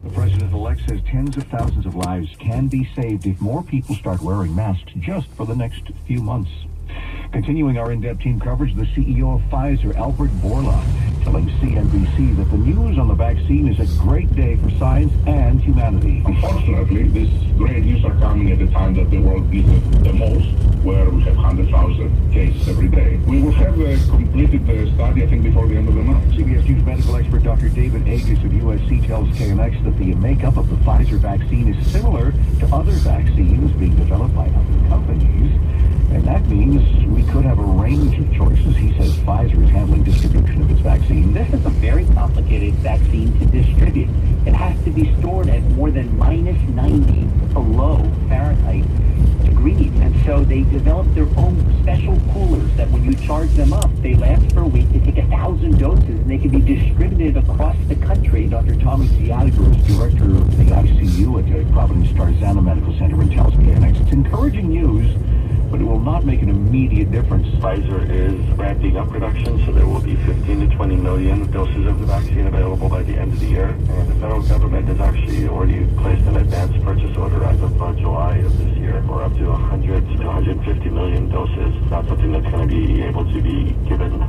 The president-elect says tens of thousands of lives can be saved if more people start wearing masks just for the next few months. Continuing our in-depth team coverage, the CEO of Pfizer, Albert Bourla, telling CNBC that the news on the vaccine is a great day for science and humanity. Unfortunately, these great news are coming at a time that the world needs it the most, where we have 100,000 cases every day. We will have completed the study, I think, before the end of the month. CBS News medical expert Dr. David Agus of USC tells KNX that the makeup of the Pfizer vaccine is similar to other vaccines being developed by other companies. And that means we could have a range of choices. He says Pfizer is handling distribution of its vaccine. This is a very complicated vaccine to distribute. It has to be stored at more than minus 90 below Fahrenheit degrees. And so they developed their own special coolers that when you charge them up, they last for a week. They take 1,000 doses and they can be distributed across the country. Dr. Thomas Gallagher is director of the ICU at the Providence Tarzana Medical Center and tells KNX it's encouraging news, but it will not make an immediate difference. Pfizer is ramping up production, so there will be 15 to 20 million doses of the vaccine available by the end of the year. And the federal government has actually already placed an advance purchase order as of July of this year for up to 100 to 150 million doses. That's something that's going to be able to be given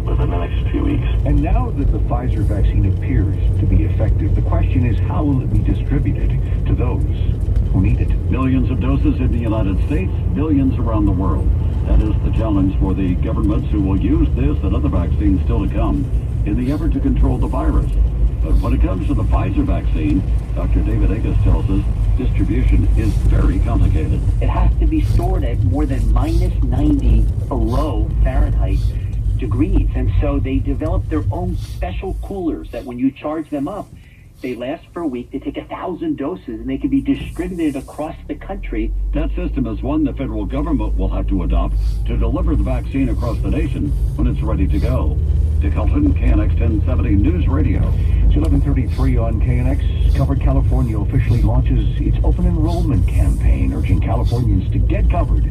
within the next few weeks. And now that the Pfizer vaccine appears to be effective, the question is how will it be distributed to those who need it? Millions of doses in the United States, billions around the world. That is the challenge for the governments who will use this and other vaccines still to come in the effort to control the virus. But when it comes to the Pfizer vaccine, Dr. David Agus tells us distribution is very complicated. It has to be stored at more than minus 90 below Fahrenheit degrees. And so they developed their own special coolers that when you charge them up, they last for a week. They take 1,000 doses and they can be distributed across the country. That system is one the federal government will have to adopt to deliver the vaccine across the nation when it's ready to go. Dick Helton, KNX 1070 News Radio. It's 11:33 on KNX. Covered California officially launches its open enrollment campaign, urging Californians to get covered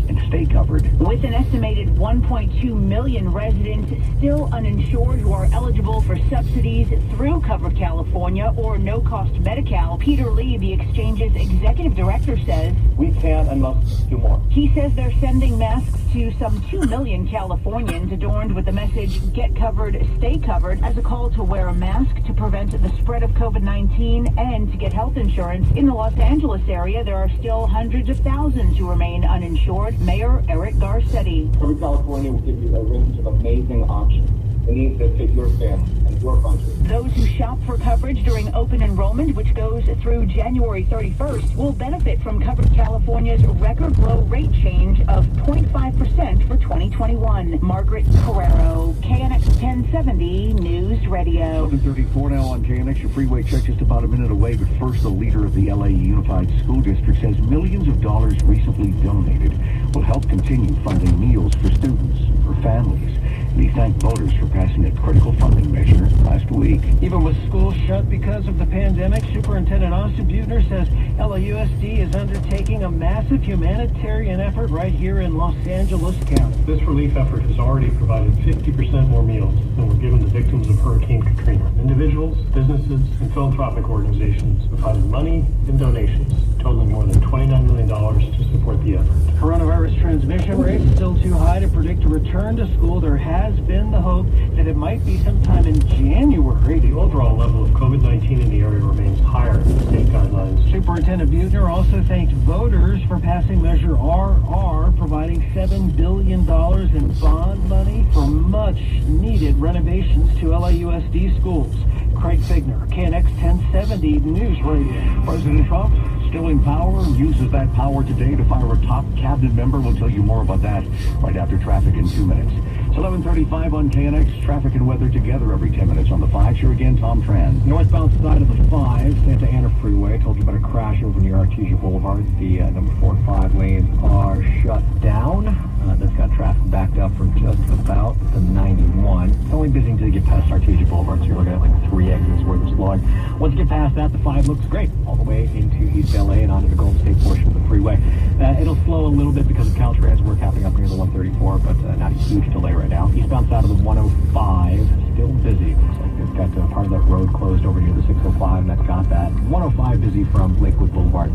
and stay covered. With an estimated 1.2 million residents still uninsured who are eligible for subsidies through Covered California or no-cost Medi-Cal, Peter Lee, the exchange's executive director, says, "We can and must do more." He says they're sending masks to some 2 million Californians adorned with the message, "Get covered, stay covered," as a call to wear a mask to prevent the spread of COVID-19 and to get health insurance. In the Los Angeles area, there are still hundreds of thousands who remain uninsured. Mayor Eric Garcetti. Covered California will give you a range of amazing options. It needs to fit your family and your country. Those who shop for coverage during open enrollment, which goes through January 31st, will benefit from Covered California's record low rate change of 0.5% for 2021. Margaret Carrero, KNX 1070 News Radio. 11:34 now on KNX. Your freeway check just about a minute away, but first the leader of the LA Unified School District says millions of dollars recently donated will help continue funding meals for students and for families. And he thanked voters for passing a critical funding measure last week. Even with schools shut because of the pandemic, Superintendent Austin Butner says LAUSD is undertaking a massive humanitarian effort right here in Los Angeles County. This relief effort has already provided 50% more meals than were given to victims of Hurricane Katrina. Individuals, businesses, and philanthropic organizations provided money and donations totaling more than $29 million to support the effort. Coronavirus transmission rates still too high to predict a return to school. There has been the hope that it might be sometime in January. The overall level of COVID-19 in the area remains higher than state guidelines. Superintendent Butner also thanked voters for passing Measure RR, providing $7 billion in bond money for much-needed renovations to LAUSD schools. Craig Figner, KNX 1070 News Radio. President Trump, still in power, uses that power today to fire a top cabinet member. We'll tell you more about that right after traffic in 2 minutes. It's 11:35 on KNX. Traffic and weather together every 10 minutes on the 5. Here again, Tom Tran. Northbound side of the 5, Santa Ana Freeway. Told you about a crash over near Artesia Boulevard. The number 4 and 5 lanes are shut down. That's got traffic backed up from just about the 91. It's only busy until you get past Artesia Boulevard, so you're looking at like 3 exits worth of slowing. Once you get past that, the 5 looks great all the way into East LA and onto the Golden State portion of the freeway. It'll slow a little bit because of Caltrans work happening up near the 134, but not a huge delay right now. Eastbound side of the 105, still busy. Looks like they've got part of that road closed over near the 605, and that's got that. 405 busy from Lakewood Boulevard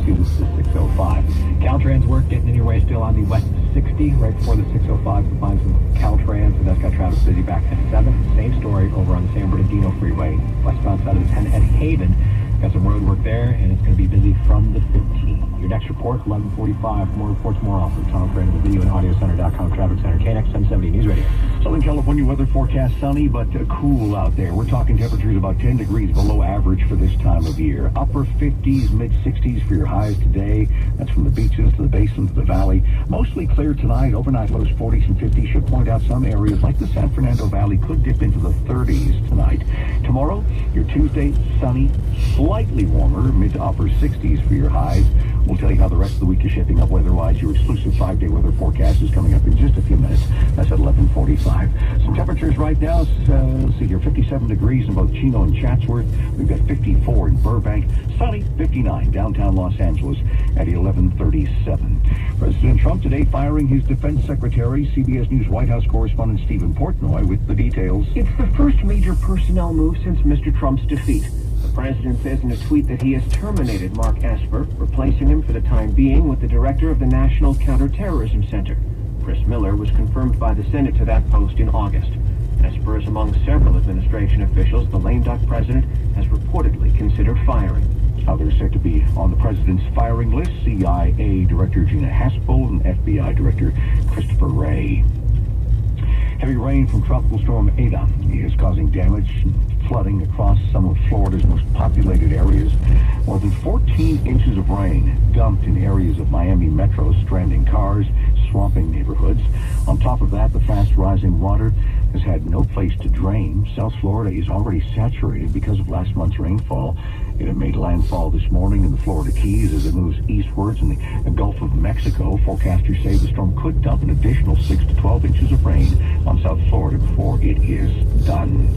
to the 605. Caltrans work getting in your way still on the West 60 right before the 605. You'll find some Caltrans, and that's got traffic busy back to 7. Same story over on the San Bernardino Freeway, westbound side of the 10 at Haven. Got some road work there, and it's going to be busy from the 15. Your next report, 11:45. More reports, more often. Tom Crane with the video and audiocenter.com traffic center. KNX 1070 News Radio. Southern California weather forecast sunny but cool out there. We're talking temperatures about 10 degrees below average for this time of year. Upper 50s, mid 60s for your highs today. That's from the beaches to the basin to the valley. Mostly clear tonight. Overnight lows 40s and 50s. Should point out some areas like the San Fernando Valley could dip into the 30s tonight. Tomorrow, your Tuesday, sunny, slightly warmer, mid to upper 60s for your highs. We'll tell you how the rest of the week is shaping up weather-wise. Your exclusive 5-day weather forecast is coming up in just a few minutes. That's at 11:45. Some temperatures right now, let's see here, 57 degrees in both Chino and Chatsworth. We've got 54 in Burbank. Sunny, 59 downtown Los Angeles at 11:37. President Trump today firing his defense secretary. CBS News White House correspondent Stephen Portnoy with the details. It's the first major personnel move since Mr. Trump's defeat. The president says in a tweet that he has terminated Mark Esper, replacing him for the time being with the director of the National Counterterrorism Center. Chris Miller was confirmed by the Senate to that post in August. Esper is among several administration officials the lame duck president has reportedly considered firing. Others set to be on the president's firing list: CIA Director Gina Haspel and FBI Director Christopher Wray. Heavy rain from Tropical Storm Ada is causing damage and flooding across some of Florida's most populated areas. More than 14 inches of rain dumped in areas of Miami Metro, stranding cars, swamping neighborhoods. On top of that, the fast-rising water has had no place to drain. South Florida is already saturated because of last month's rainfall. It had made landfall this morning in the Florida Keys as it moves eastwards in the Gulf of Mexico. Forecasters say the storm could dump an additional 6 to 12 inches of rain on South Florida before it is done.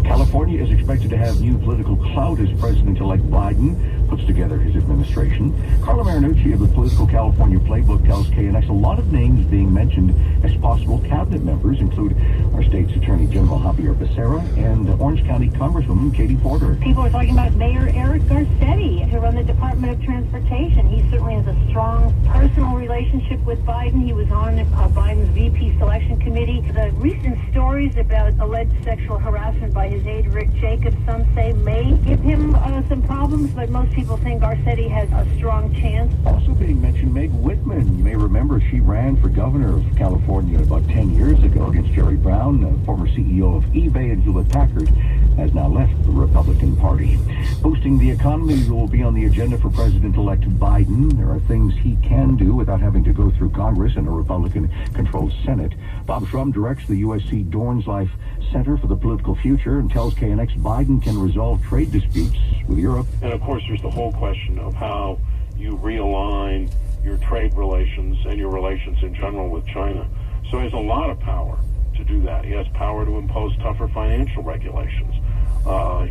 California is expected to have new political clout as President-elect Biden puts together his administration. Carla Marinucci of the Political California Playbook tells KNX a lot of names being mentioned as possible cabinet members include our state's Attorney General Javier Becerra and Orange County Congresswoman Katie Porter. People are talking about Mayor Eric Garcetti to run the Department of Transportation. He certainly has a strong personal relationship with Biden. He was on Biden's VP selection committee. The recent stories about alleged sexual harassment by his aide Rick Jacobs, some say may give him some problems, but most people think Garcetti has a strong chance. Also being mentioned, Meg Whitman. You may remember she ran for governor of California about 10 years ago against Jerry Brown, the former CEO of eBay and Hewlett-Packard, has now left the Republican Party. Boosting the economy will be on the agenda for President-elect Biden. There are things he can do without having to go through Congress and a Republican-controlled Senate. Bob Shrum directs the USC Dorns Life Center for the Political Future and tells KNX Biden can resolve trade disputes with Europe. And of course, there's the whole question of how you realign your trade relations and your relations in general with China. So he has a lot of power to do that. He has power to impose tougher financial regulations.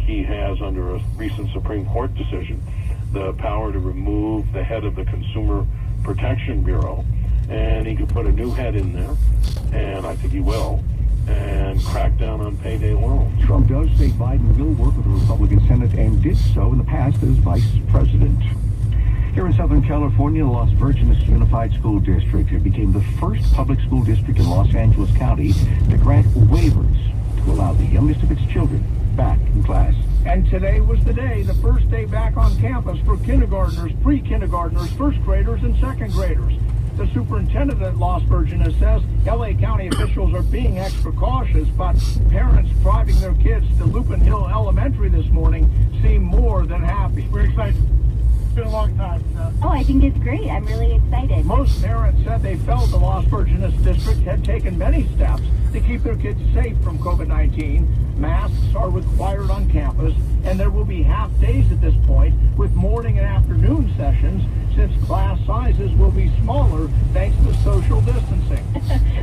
He has, under a recent Supreme Court decision, the power to remove the head of the Consumer Protection Bureau, and he could put a new head in there, and I think he will, and crack down on payday loans. Trump does say Biden will work with the Republican Senate and did so in the past as vice president. Here in Southern California, the Los Virgenes Unified School District became the first public school district in Los Angeles County to grant waivers to allow the youngest of its children back in class. And today was the day, the first day back on campus for kindergartners, pre-kindergartners, first graders, and second graders. The superintendent at Los Virgenes says L.A. County officials are being extra cautious, but parents driving their kids to Lupin Hill Elementary this morning seem more than happy. We're excited. It's been a long time. Oh, I think it's great. I'm really excited. Most parents said they felt the Los Virgenes district had taken many steps to keep their kids safe from COVID-19. Masks are required on campus, and there will be half days at this point with morning and afternoon sessions since class sizes will be smaller thanks to social distancing.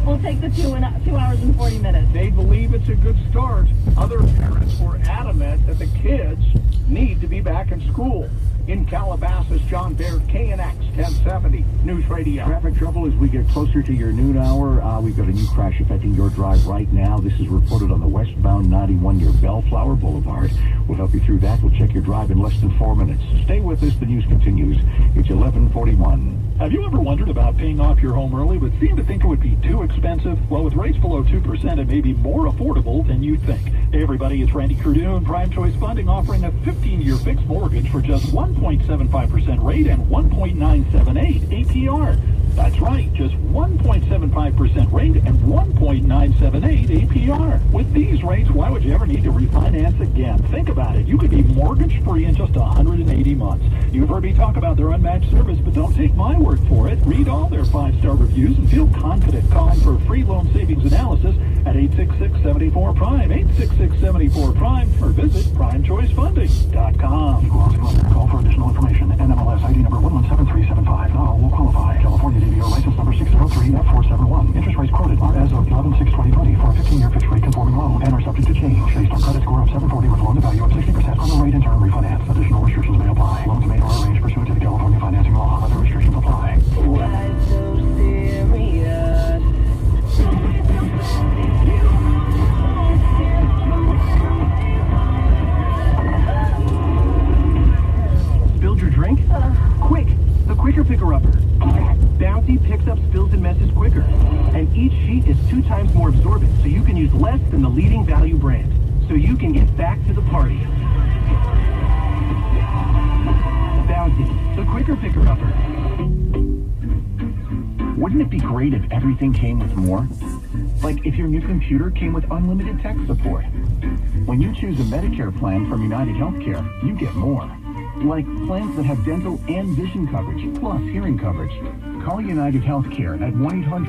We'll take the 2 hours and 40 minutes. They believe it's a good start. Other parents were adamant that the kids need to be back in school. In Calabasas, John Baird, KNX 1070 News Radio. Traffic trouble as we get closer to your noon hour. We've got a new crash affecting your drive right now. This is reported on the westbound 91 near Bellflower Boulevard. We'll help you through that. We'll check your drive in less than 4 minutes. Stay with us. The news continues. It's 11:41. Have you ever wondered about paying off your home early but seemed to think it would be too expensive? Well, with rates below 2%, it may be more affordable than you'd think. Hey, everybody, it's Randy Cardoon, Prime Choice Funding, offering a 15-year fixed mortgage for just 1.75% rate and 1.978 APR. That's right, just 1.75% rate and 1.978 APR. With these rates, why would you ever need to refinance again? Think about it. You could be mortgage-free in just 180 months. You've heard me talk about their unmatched service, but don't take my word for it. Read all their 5-star reviews and feel confident calling for a free loan savings analysis at 866-74-PRIME, 866-74-PRIME, or visit PrimeChoiceFunding.com. Call for additional information. NMLS ID number 117375. Not all will qualify. California DBO license number 603F471. Interest rates quoted are as of 11/6/2020 for a 15-year fixed rate conforming loan and are subject to change based on credit score of 740 with loan to value of 60% on the rate and term refinance. Additional restrictions may apply. Loans made or arranged pursuant to the California financing law. Other restrictions apply. Why so serious? Spilled your drink? Quick! The Quicker Picker-Upper. Bouncy picks up spills and messes quicker. And each sheet is 2 times more absorbent, so you can use less than the leading value brand. So you can get back to the party. Bouncy, the Quicker Picker-Upper. Wouldn't it be great if everything came with more? Like if your new computer came with unlimited tech support. When you choose a Medicare plan from United Healthcare, you get more. Like plans that have dental and vision coverage, plus hearing coverage. Call United Healthcare at 1-800